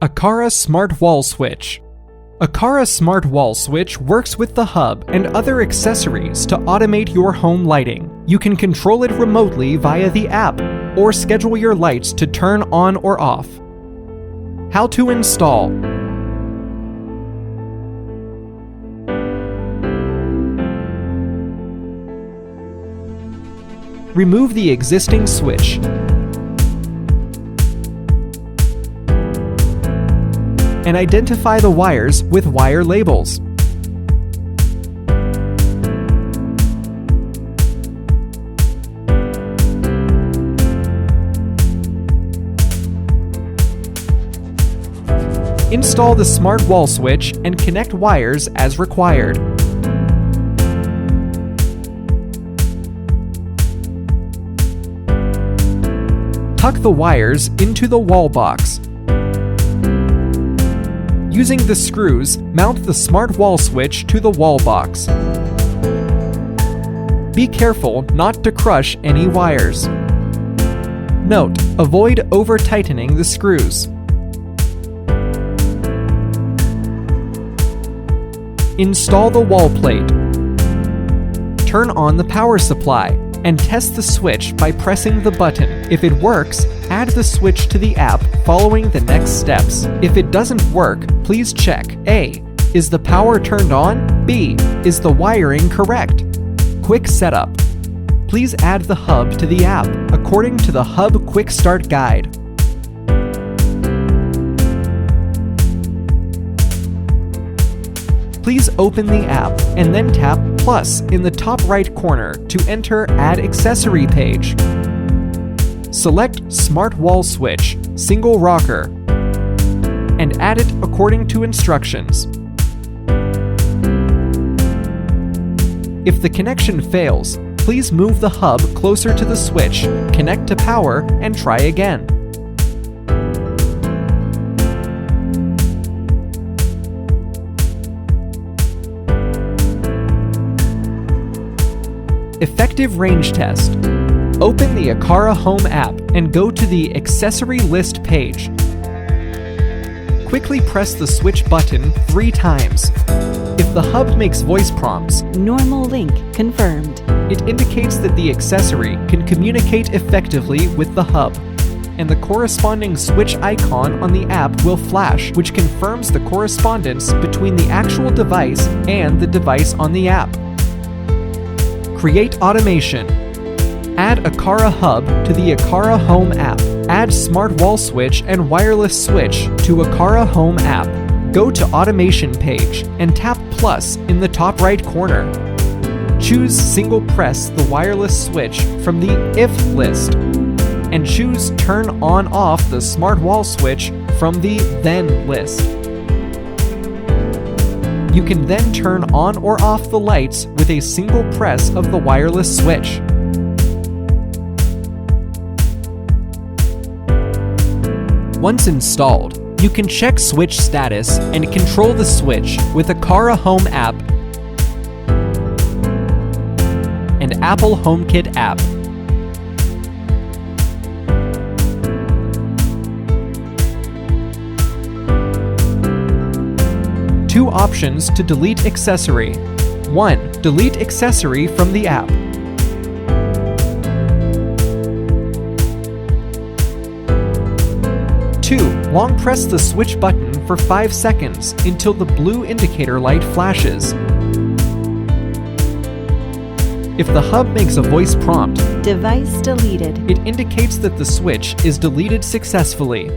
Aqara Smart Wall Switch. Aqara Smart Wall Switch works with the hub and other accessories to automate your home lighting. You can control it remotely via the app or schedule your lights to turn on or off. How to install. Remove the existing switch. And identify the wires with wire labels. Install the smart wall switch and connect wires as required. Tuck the wires into the wall box. Using the screws, mount the smart wall switch to the wall box. Be careful not to crush any wires. Note: avoid over-tightening the screws. Install the wall plate. Turn on the power supply and test the switch by pressing the button. If it works, add the switch to the app following the next steps. If it doesn't work, please check: A. Is the power turned on? B. Is the wiring correct? Quick setup. Please add the hub to the app according to the Hub Quick Start Guide. Please open the app and then tap plus in the top right corner to enter Add Accessory page. Select Smart Wall Switch, Single Rocker, and add it according to instructions. If the connection fails, please move the hub closer to the switch, connect to power, and try again. Effective range test. Open the Aqara Home app and go to the Accessory List page. Quickly press the switch button 3 times. If the hub makes voice prompts, normal link confirmed, it indicates that the accessory can communicate effectively with the hub, and the corresponding switch icon on the app will flash, which confirms the correspondence between the actual device and the device on the app. Create automation. Add Aqara Hub to the Aqara Home app. Add Smart Wall Switch and Wireless Switch to Aqara Home app. Go to Automation page and tap plus in the top right corner. Choose Single Press the wireless switch from the If list, and choose Turn On/Off the Smart Wall Switch from the Then list. You can then turn on or off the lights with a single press of the wireless switch. Once installed, you can check switch status and control the switch with Aqara Home app and Apple HomeKit app. Two options to delete accessory. 1. Delete accessory from the app. 2. Long press the switch button for 5 seconds until the blue indicator light flashes. If the hub makes a voice prompt, device deleted, it indicates that the switch is deleted successfully.